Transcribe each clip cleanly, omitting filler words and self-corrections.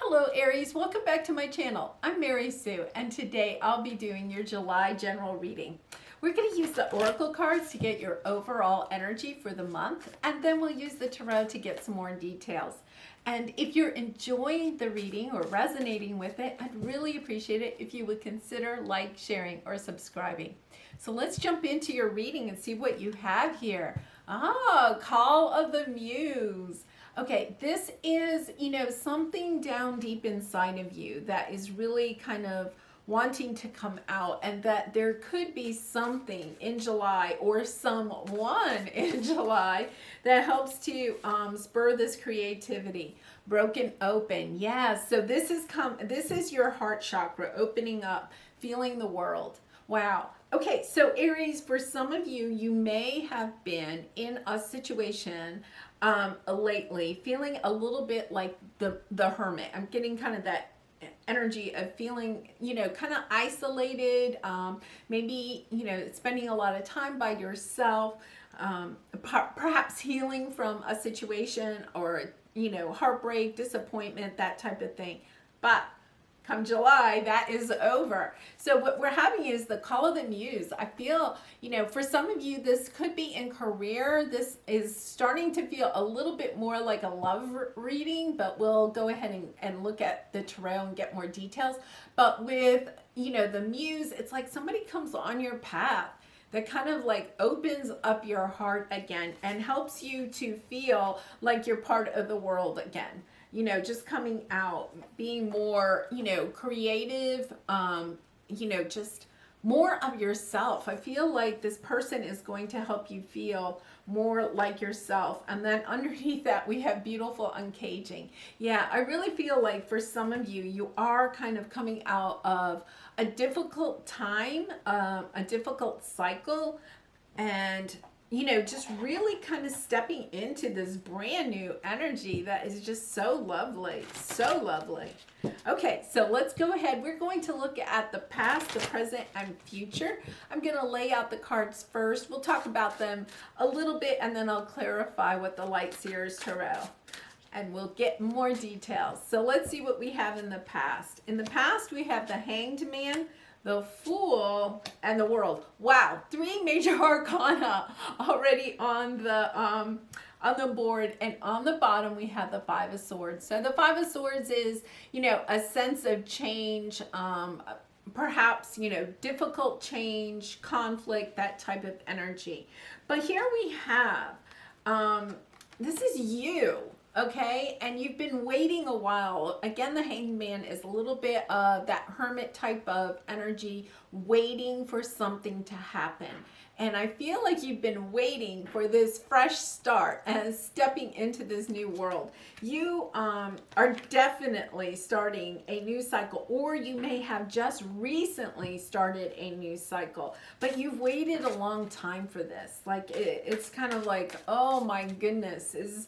Hello Aries, welcome back to my channel. I'm Mary Sue and today I'll be doing your July general reading. We're going to use the oracle cards to get your overall energy for the month, and then we'll use the tarot to get some more details. And if you're enjoying the reading or resonating with it, I'd really appreciate it if you would consider like, sharing, or subscribing. So let's jump into your reading and see what you have here. Call of the Muse. Okay, this is, something down deep inside of you that is really kind of wanting to come out, and that there could be something in July or someone in July that helps to spur this creativity. Broken open. Yes. So this is your heart chakra opening up, feeling the world. Wow. Okay, so Aries, for some of you, you may have been in a situation lately feeling a little bit like the hermit. I'm getting kind of that energy of feeling, kind of isolated, maybe, spending a lot of time by yourself, perhaps healing from a situation or, heartbreak, disappointment, that type of thing. But come July, that is over. So what we're having is the call of the muse. I feel, for some of you, this could be in career. This is starting to feel a little bit more like a love reading, but we'll go ahead and look at the tarot and get more details. But with, the muse, it's like somebody comes on your path that kind of like opens up your heart again and helps you to feel like you're part of the world again. Just coming out, being more, creative, just more of yourself. I feel like this person is going to help you feel more like yourself. And then underneath that, we have beautiful uncaging. Yeah, I really feel like for some of you, you are kind of coming out of a difficult time, a difficult cycle, and just really kind of stepping into this brand new energy that is just so lovely, so lovely. Okay, so let's go ahead. We're going to look at the past, the present, and future. I'm going to lay out the cards first. We'll talk about them a little bit, and then I'll clarify what the Light Seers Tarot, and we'll get more details. So let's see what we have in the past. In the past, we have the Hanged Man, the Fool, and the World. Wow, 3 major arcana already on the board, and on the bottom we have the Five of Swords. So the Five of Swords is, a sense of change, perhaps, difficult change, conflict, that type of energy. But here we have, this is you. Okay, and you've been waiting a while. Again, the Hanged Man is a little bit of that hermit type of energy, waiting for something to happen. And I feel like you've been waiting for this fresh start and stepping into this new world. You are definitely starting a new cycle, or you may have just recently started a new cycle, but you've waited a long time for this. Like it's kind of like, oh my goodness, is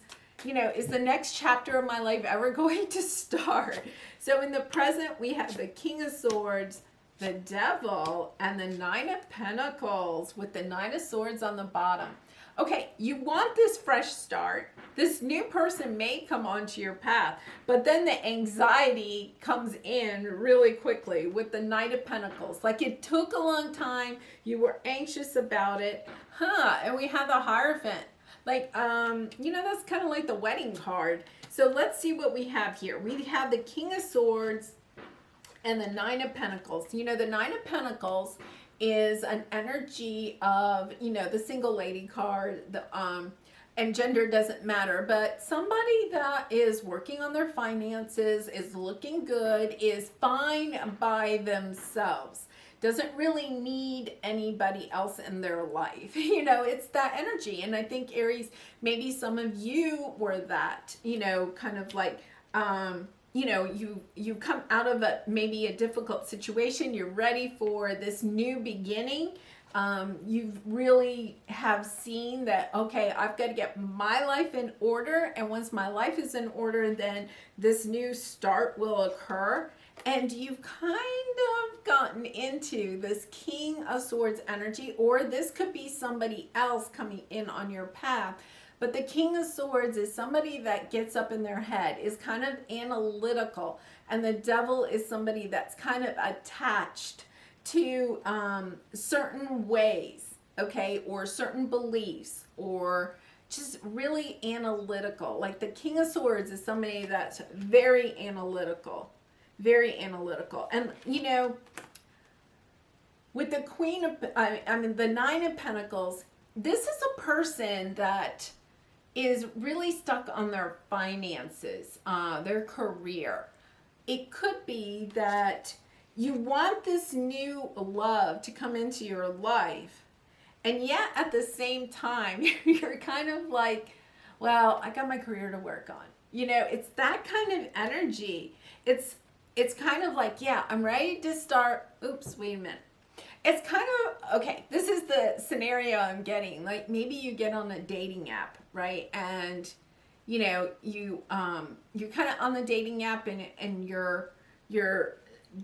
the next chapter of my life ever going to start? So in the present, we have the King of Swords, the Devil, and the Nine of Pentacles with the Nine of Swords on the bottom. Okay, you want this fresh start. This new person may come onto your path, but then the anxiety comes in really quickly with the Knight of Pentacles. Like it took a long time. You were anxious about it. And we have the Hierophant. Like, that's kind of like the wedding card. So let's see what we have here. We have the King of Swords and the Nine of Pentacles. The Nine of Pentacles is an energy of, the single lady card, and gender doesn't matter, but somebody that is working on their finances, is looking good, is fine by themselves. Doesn't really need anybody else in their life. It's that energy. And I think Aries, maybe some of you were that, kind of like, you come out of maybe a difficult situation. You're ready for this new beginning. You really have seen that, okay, I've got to get my life in order. And once my life is in order, then this new start will occur. And you've kind of gotten into this King of Swords energy, or this could be somebody else coming in on your path. But the King of Swords is somebody that gets up in their head, is kind of analytical. And the Devil is somebody that's kind of attached to certain ways, okay, or certain beliefs, or just really analytical. Like the King of Swords is somebody that's very analytical, very analytical. And you know, with the Queen of, the Nine of Pentacles, this is a person that is really stuck on their finances, their career. It could be that you want this new love to come into your life, and yet at the same time, you're kind of like, well, I got my career to work on. You know, it's that kind of energy. It's kind of like, yeah, I'm ready to start. Oops, wait a minute. It's kind of, okay, this is the scenario I'm getting. Like maybe you get on a dating app, right? And you know, you're kind of on the dating app, and you're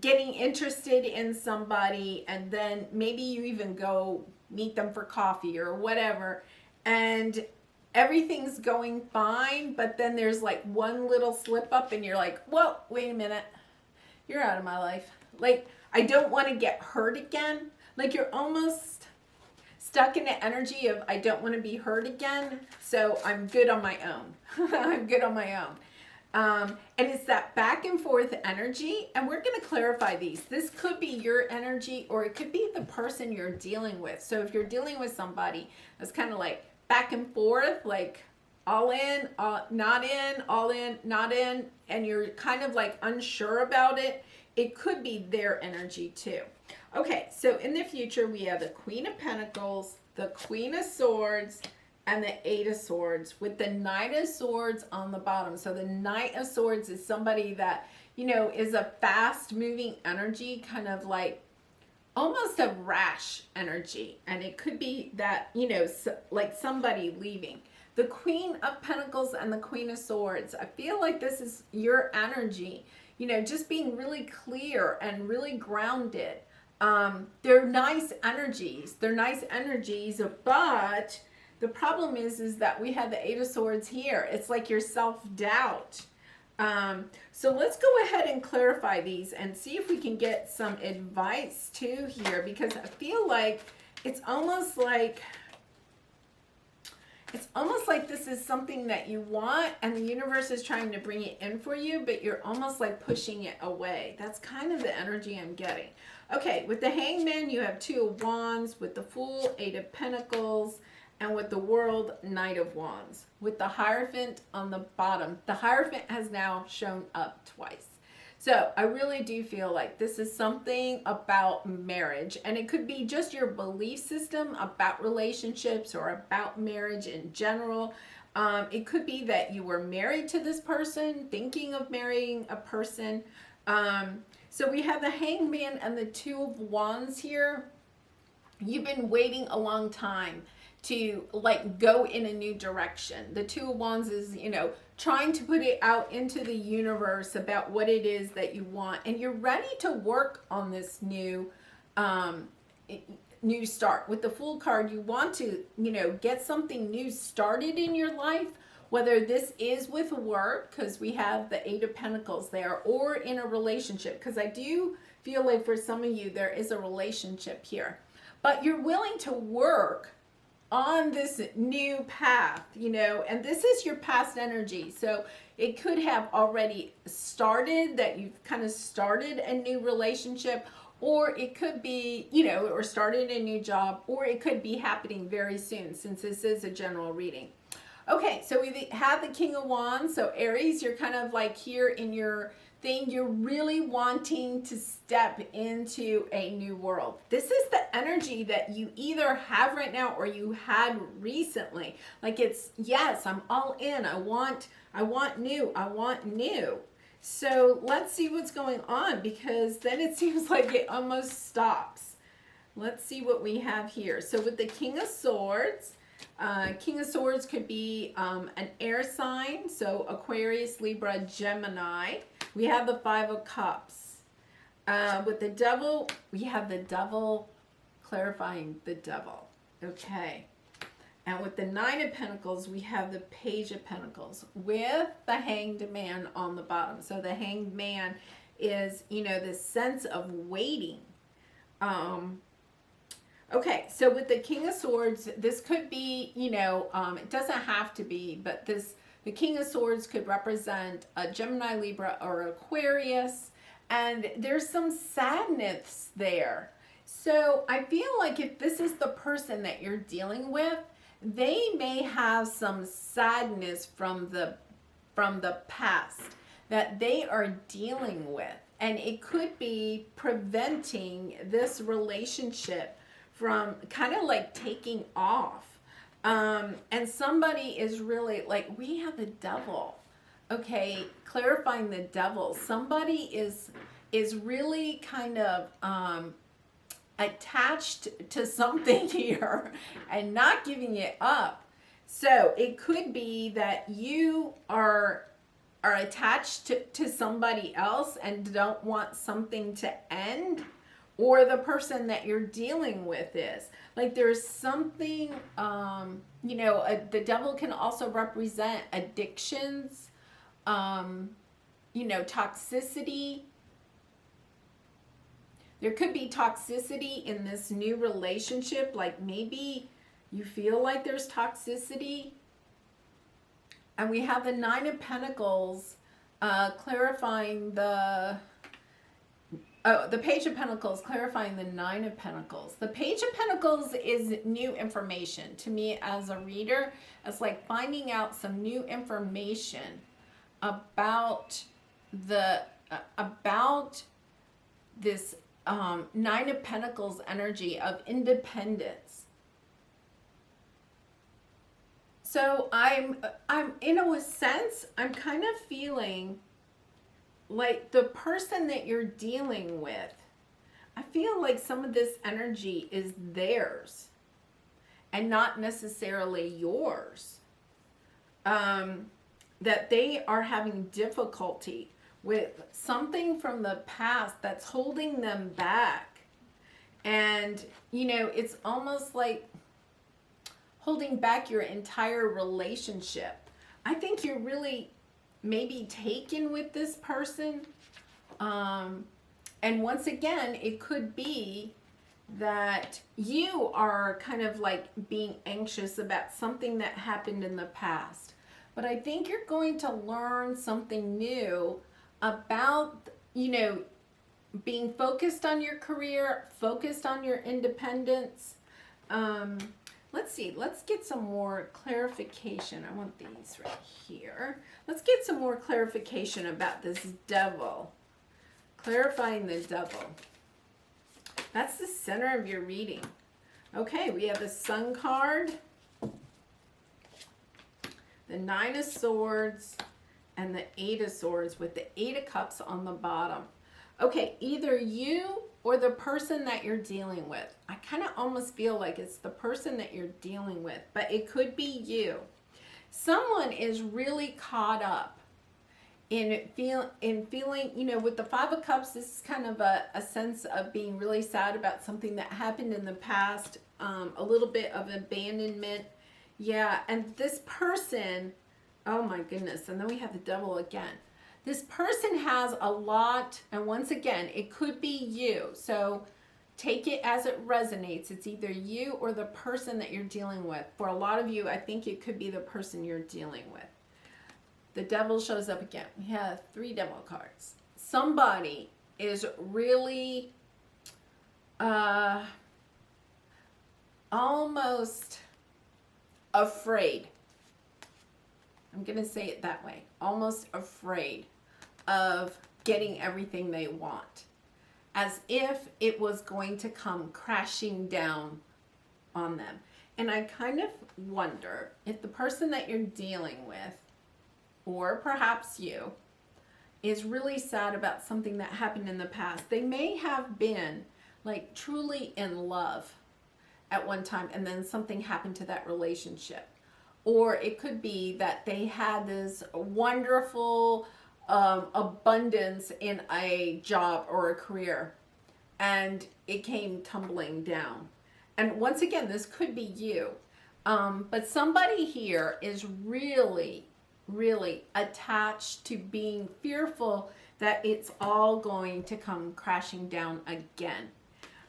getting interested in somebody, and then maybe you even go meet them for coffee or whatever, and everything's going fine, but then there's like one little slip up and you're like, well, wait a minute, you're out of my life. Like, I don't want to get hurt again. Like you're almost stuck in the energy of, I don't want to be hurt again, so I'm good on my own. I'm good on my own. And it's that back and forth energy, and we're going to clarify these. This could be your energy, or it could be the person you're dealing with. So if you're dealing with somebody that's kind of like back and forth, like all in, not in, all in, not in, and you're kind of like unsure about it, it could be their energy too. Okay, so in the future, we have the Queen of Pentacles, the Queen of Swords, and the Eight of Swords, with the Knight of Swords on the bottom. So the Knight of Swords is somebody that, you know, is a fast-moving energy, kind of like almost a rash energy. And it could be that, you know, like somebody leaving. The Queen of Pentacles and the Queen of Swords, I feel like this is your energy, you know, just being really clear and really grounded. They're nice energies. They're nice energies, but the problem is that we have the Eight of Swords here. It's like your self-doubt. So let's go ahead and clarify these and see if we can get some advice too here, because I feel like it's almost like this is something that you want, and the universe is trying to bring it in for you, but you're almost like pushing it away. That's kind of the energy I'm getting. Okay, with the Hangman, you have Two of Wands, with the Fool, Eight of Pentacles, and with the World, Knight of Wands. With the Hierophant on the bottom, the Hierophant has now shown up twice. So I really do feel like this is something about marriage, and it could be just your belief system about relationships or about marriage in general. It could be that you were married to this person, thinking of marrying a person. So we have the Hangman and the Two of Wands here. You've been waiting a long time to like go in a new direction. The Two of Wands is, you know, trying to put it out into the universe about what it is that you want, and you're ready to work on this new start. With the Fool card, you want to, you know, get something new started in your life, whether this is with work, because we have the Eight of Pentacles there, or in a relationship, because I do feel like for some of you there is a relationship here, but you're willing to work on this new path, you know, and this is your past energy. So it could have already started, that you've kind of started a new relationship, or it could be, you know, or started a new job, or it could be happening very soon, since this is a general reading. Okay, so we have the King of Wands. So Aries, you're kind of like here in your thing. You're really wanting to step into a new world. This is the energy that you either have right now or you had recently. Like it's, yes, I'm all in. I want new. I want new. So let's see what's going on, because then it seems like it almost stops. Let's see what we have here. So with the King of Swords, King of Swords could be an air sign, so Aquarius, Libra, Gemini. We have the Five of Cups. With the Devil, we have the Devil, clarifying the Devil. Okay. And with the Nine of Pentacles, we have the Page of Pentacles with the Hanged Man on the bottom. So the Hanged Man is, you know, this sense of waiting. Okay, so with the King of Swords, this could be, you know, it doesn't have to be, but the King of Swords could represent a Gemini, Libra, or Aquarius, and there's some sadness there. So I feel like if this is the person that you're dealing with, they may have some sadness from the past that they are dealing with, and it could be preventing this relationship from kind of like taking off. And somebody is really like, we have the Devil. Okay, clarifying the Devil. Somebody is really kind of attached to something here and not giving it up. So it could be that you are attached to somebody else and don't want something to end, or the person that you're dealing with is. Like there's something, you know, the Devil can also represent addictions, you know, toxicity. There could be toxicity in this new relationship. Like maybe you feel like there's toxicity. And we have the Nine of Pentacles clarifying the Page of Pentacles clarifying the Nine of Pentacles. The Page of Pentacles is new information to me as a reader. It's like finding out some new information about this Nine of Pentacles energy of independence. So I'm in a sense, I'm kind of feeling like the person that you're dealing with, I feel like some of this energy is theirs and not necessarily yours. That they are having difficulty with something from the past that's holding them back. And, you know, it's almost like holding back your entire relationship. I think you're really maybe taken with this person. And once again, it could be that you are kind of like being anxious about something that happened in the past. But I think you're going to learn something new about, you know, being focused on your career, focused on your independence. Let's see, let's get some more clarification. I want these right here. Let's get some more clarification about this Devil. Clarifying the Devil. That's the center of your reading. Okay, we have the Sun card, the Nine of Swords, and the Eight of Swords with the Eight of Cups on the bottom. Okay, either you or the person that you're dealing with. I kind of almost feel like it's the person that you're dealing with, but it could be you. Someone is really caught up in feeling, you know, with the Five of Cups, this is kind of a sense of being really sad about something that happened in the past, a little bit of abandonment. Yeah, and this person, oh my goodness, and then we have the Devil again. This person has a lot, and once again, it could be you. So take it as it resonates. It's either you or the person that you're dealing with. For a lot of you, I think it could be the person you're dealing with. The Devil shows up again. We have 3 Devil cards. Somebody is really almost afraid. I'm going to say it that way. Almost afraid of getting everything they want. As if it was going to come crashing down on them. And I kind of wonder if the person that you're dealing with, or perhaps you, is really sad about something that happened in the past. They may have been like truly in love at one time, and then something happened to that relationship. Or it could be that they had this wonderful abundance in a job or a career, and it came tumbling down. And once again, this could be you. But somebody here is really, really attached to being fearful that it's all going to come crashing down again.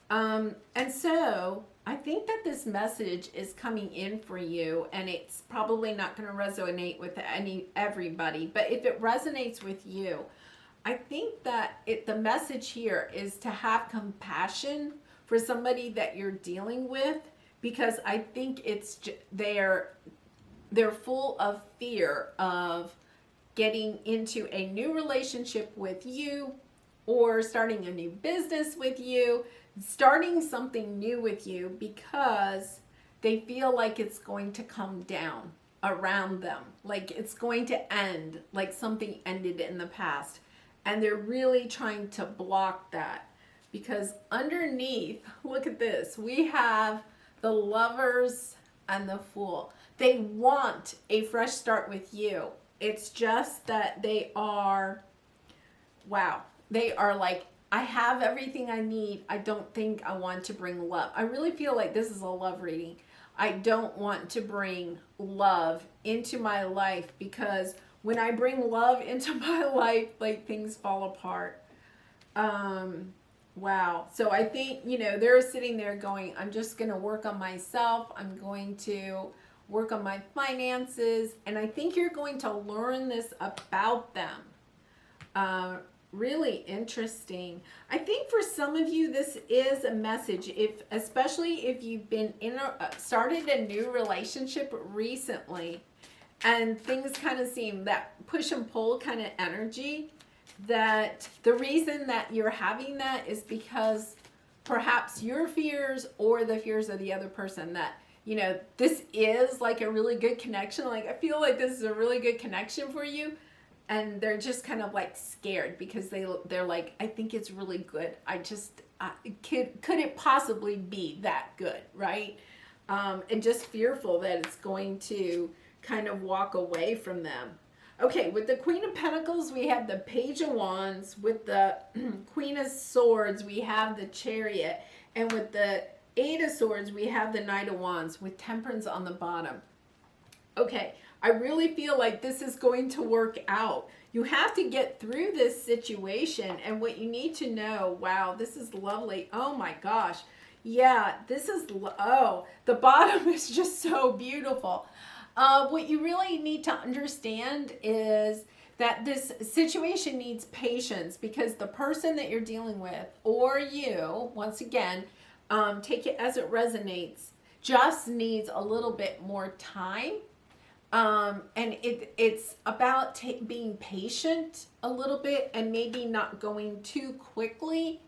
And so I think that this message is coming in for you, and it's probably not going to resonate with everybody, but if it resonates with you, I think that the message here is to have compassion for somebody that you're dealing with, because I think they're full of fear of getting into a new relationship with you, or starting a new business with you, starting something new with you, because they feel like it's going to come down around them, like it's going to end, like something ended in the past. And they're really trying to block that, because underneath, look at this, we have the Lovers and the Fool. They want a fresh start with you. It's just that they are, wow, they are like, I have everything I need. I don't think I want to bring love. I really feel like this is a love reading. I don't want to bring love into my life, because when I bring love into my life, like things fall apart. Wow. So I think, they're sitting there going, I'm just going to work on myself. I'm going to work on my finances. And I think you're going to learn this about them. Really interesting. I think for some of you, this is a message, especially if you've been started a new relationship recently, and things kind of seem that push and pull kind of energy, that the reason that you're having that is because perhaps your fears or the fears of the other person, that, this is like a really good connection. Like, I feel like this is a really good connection for you. And they're just kind of like scared, because they're like, I think it's really good. Could it possibly be that good, right? And just fearful that it's going to kind of walk away from them. Okay, with the Queen of Pentacles, we have the Page of Wands. With the Queen of Swords, we have the Chariot. And with the Eight of Swords, we have the Knight of Wands with Temperance on the bottom. Okay, I really feel like this is going to work out. You have to get through this situation, and what you need to know, wow, this is lovely. Oh my gosh. Yeah, this is, oh, the bottom is just so beautiful. What you really need to understand is that this situation needs patience, because the person that you're dealing with, or you, once again, take it as it resonates, just needs a little bit more time. And it's about being patient a little bit, and maybe not going too quickly,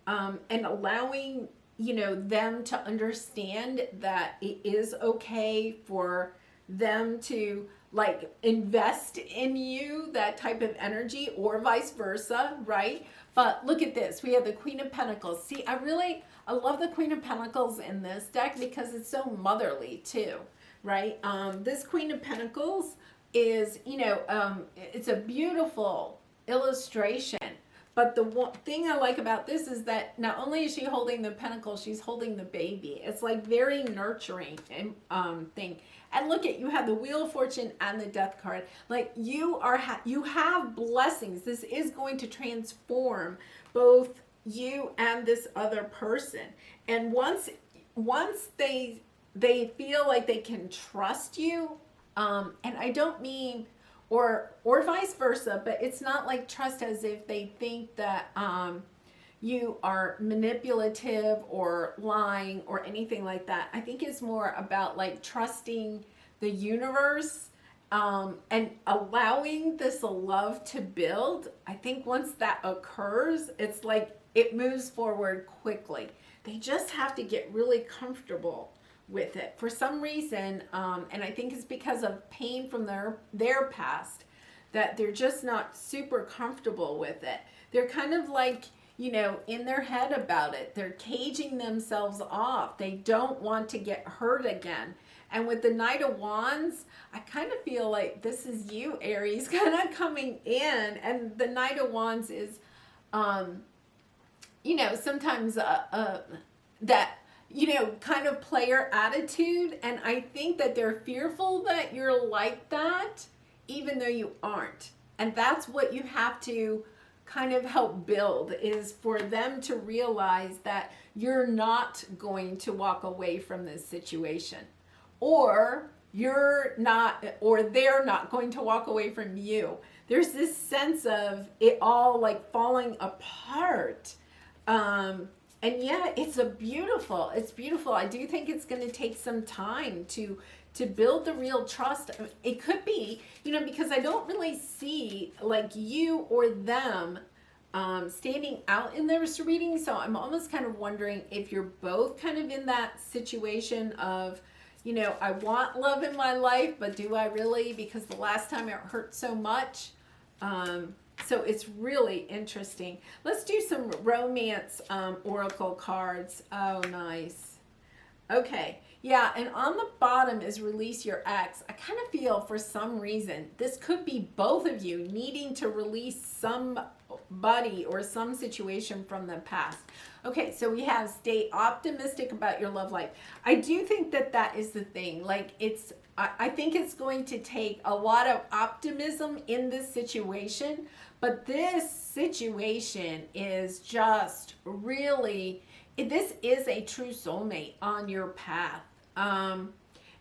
and allowing, them to understand that it is okay for them to like invest in you, that type of energy, or vice versa, right? But look at this, we have the Queen of Pentacles. See, I love the Queen of Pentacles in this deck, because it's so motherly too, right? This Queen of Pentacles is, it's a beautiful illustration. But the one thing I like about this is that not only is she holding the pentacle, she's holding the baby. It's like very nurturing and thing. And look at, you have the Wheel of Fortune and the Death card. Like you have blessings. This is going to transform both you and this other person. And once they feel like they can trust you, and I don't mean, or vice versa, but it's not like trust as if they think that you are manipulative or lying or anything like that. I think it's more about like trusting the universe, and allowing this love to build. I think once that occurs, it's like it moves forward quickly. They just have to get really comfortable with it for some reason, and I think it's because of pain from their past, that they're just not super comfortable with it. They're kind of like, in their head about it. They're caging themselves off. They don't want to get hurt again. And with the Knight of Wands, I kind of feel like this is you, Aries, kind of coming in. And the Knight of Wands is, sometimes that kind of player attitude. And I think that they're fearful that you're like that, even though you aren't. And that's what you have to kind of help build, is for them to realize that you're not going to walk away from this situation, or you're not, or they're not going to walk away from you. There's this sense of it all like falling apart. And yeah, it's beautiful. I do think it's going to take some time to build the real trust. It could be, because I don't really see like you or them standing out in this reading. So I'm almost kind of wondering if you're both kind of in that situation of, I want love in my life, but do I really? Because the last time it hurt so much. So it's really interesting. Let's do some romance oracle cards. Oh, nice. Okay. Yeah, and on the bottom is release your ex. I kind of feel for some reason this could be both of you needing to release somebody or some situation from the past. Okay, so we have stay optimistic about your love life. I do think that is the thing. Like I think it's going to take a lot of optimism in this situation, but this situation is just really, this is a true soulmate on your path.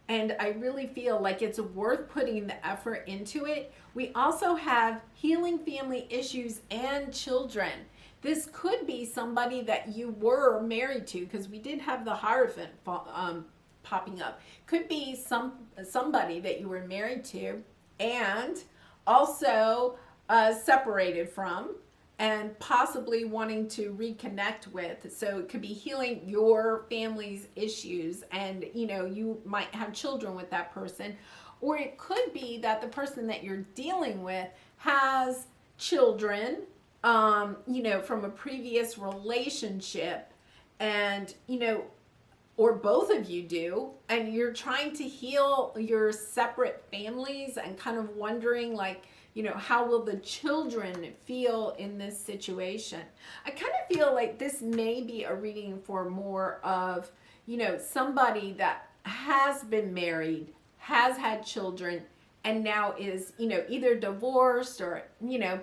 And I really feel like it's worth putting the effort into it. We also have healing family issues and children. This could be somebody that you were married to, because we did have the Hierophant popping up. Could be somebody that you were married to and also separated from, and possibly wanting to reconnect with. So it could be healing your family's issues, and you might have children with that person. Or it could be that the person that you're dealing with has children, from a previous relationship, and, or both of you do, and you're trying to heal your separate families and kind of wondering like, how will the children feel in this situation? I kind of feel like this may be a reading for more of, somebody that has been married, has had children, and now is, either divorced or,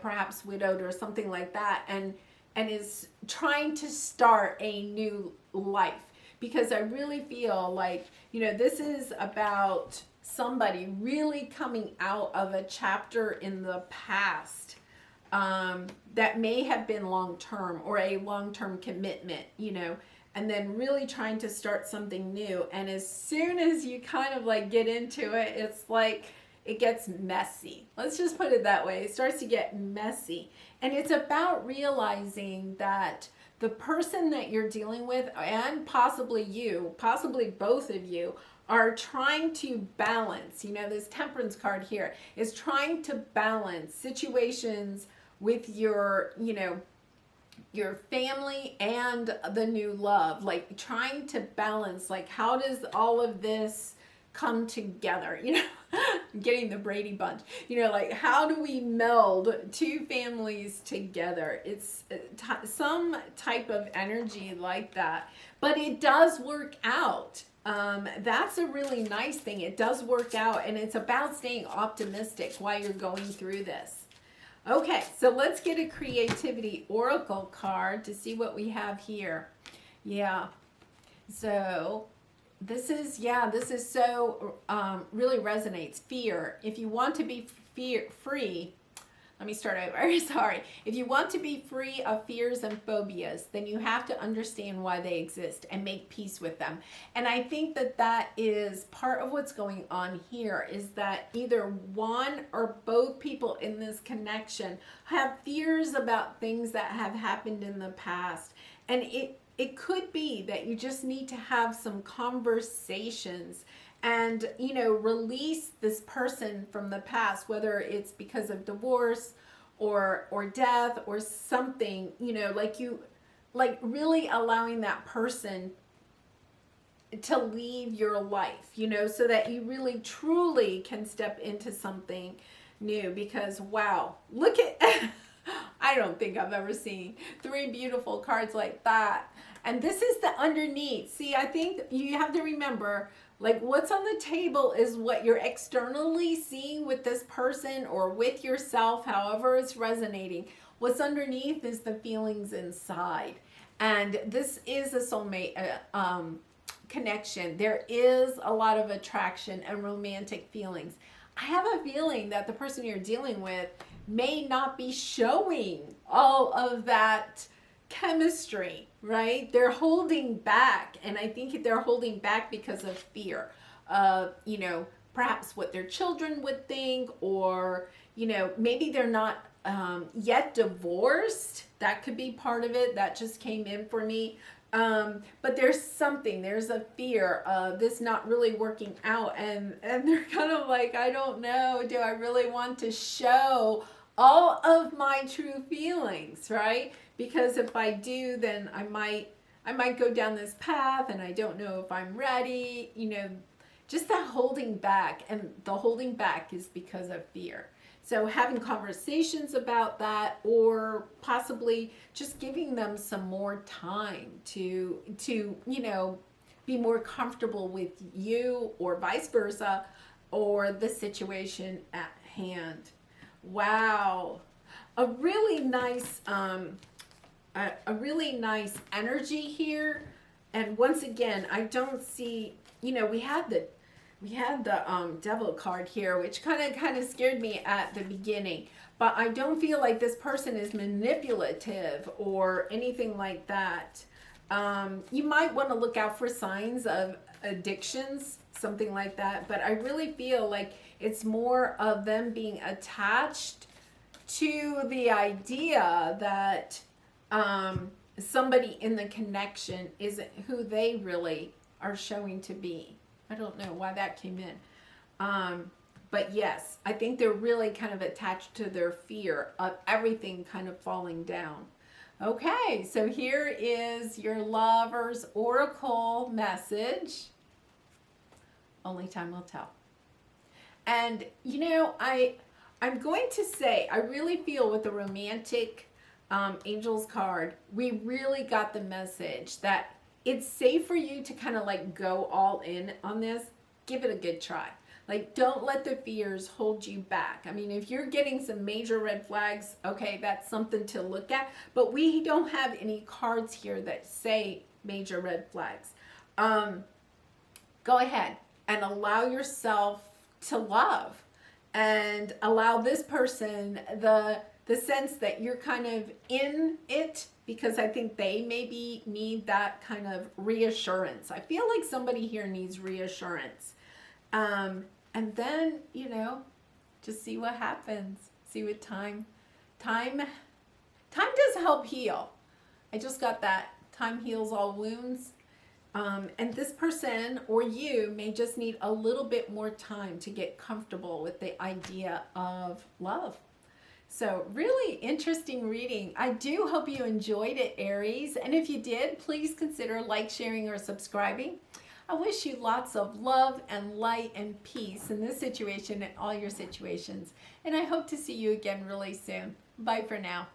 perhaps widowed or something like that, and is trying to start a new life. Because I really feel like, this is about somebody really coming out of a chapter in the past that may have been long-term, or a long-term commitment, and then really trying to start something new. And as soon as you kind of like get into it, it's like it gets messy. Let's just put it that way. It starts to get messy. And it's about realizing that the person that you're dealing with, and possibly both of you, are trying to balance, this Temperance card here is trying to balance situations with your, your family and the new love, like trying to balance, like how does all of this come together, getting the Brady Bunch, like how do we meld two families together? It's some type of energy like that, but it does work out. That's a really nice thing. It does work out, and it's about staying optimistic while you're going through this. Okay, so let's get a creativity oracle card to see what we have here. Yeah, so this is so really resonates. Fear. If you want to be free, let me start over. Sorry. If you want to be free of fears and phobias, then you have to understand why they exist and make peace with them. And I think that is part of what's going on here, is that either one or both people in this connection have fears about things that have happened in the past. And it could be that you just need to have some conversations and, release this person from the past, whether it's because of divorce or death or something, like really allowing that person to leave your life, so that you really truly can step into something new. Because wow, look at, I don't think I've ever seen 3 beautiful cards like that. And this is the underneath. See, I think you have to remember, like, what's on the table is what you're externally seeing with this person or with yourself, however it's resonating. What's underneath is the feelings inside. And this is a soulmate connection. There is a lot of attraction and romantic feelings. I have a feeling that the person you're dealing with may not be showing all of that chemistry, right? They're holding back, and I think they're holding back because of fear of, you know, perhaps what their children would think, or, you know, maybe they're not yet divorced. That could be part of it. That just came in for me. But there's a fear of this not really working out, and they're kind of like, I don't know, do I really want to show all of my true feelings, right? Because if I do, then I might go down this path, and I don't know if I'm ready, you know, just that holding back. And the holding back is because of fear. So having conversations about that, or possibly just giving them some more time to you know, be more comfortable with you, or vice versa, or the situation at hand. Wow. A really nice energy here. And once again, I don't see, you know, we had the devil card here, which kind of scared me at the beginning, but I don't feel like this person is manipulative or anything like that. You might want to look out for signs of addictions, something like that, but I really feel like it's more of them being attached to the idea that somebody in the connection isn't who they really are showing to be. I don't know why that came in. But yes, I think they're really kind of attached to their fear of everything kind of falling down. Okay, so here is your lover's oracle message. Only time will tell. And, you know, I'm going to say, I really feel with the romantic angels card, we really got the message that it's safe for you to kind of like go all in on this. Give it a good try. Like, don't let the fears hold you back. I mean, if you're getting some major red flags, okay, that's something to look at. But we don't have any cards here that say major red flags. Go ahead and allow yourself to love, and allow this person the sense that you're kind of in it, because I think they maybe need that kind of reassurance. I feel like somebody here needs reassurance. And then, you know, just see what happens. See what time does help heal. I just got that. Time heals all wounds. And this person or you may just need a little bit more time to get comfortable with the idea of love. So really interesting reading. I do hope you enjoyed it, Aries. And if you did, please consider like, sharing, or subscribing. I wish you lots of love and light and peace in this situation and all your situations. And I hope to see you again really soon. Bye for now.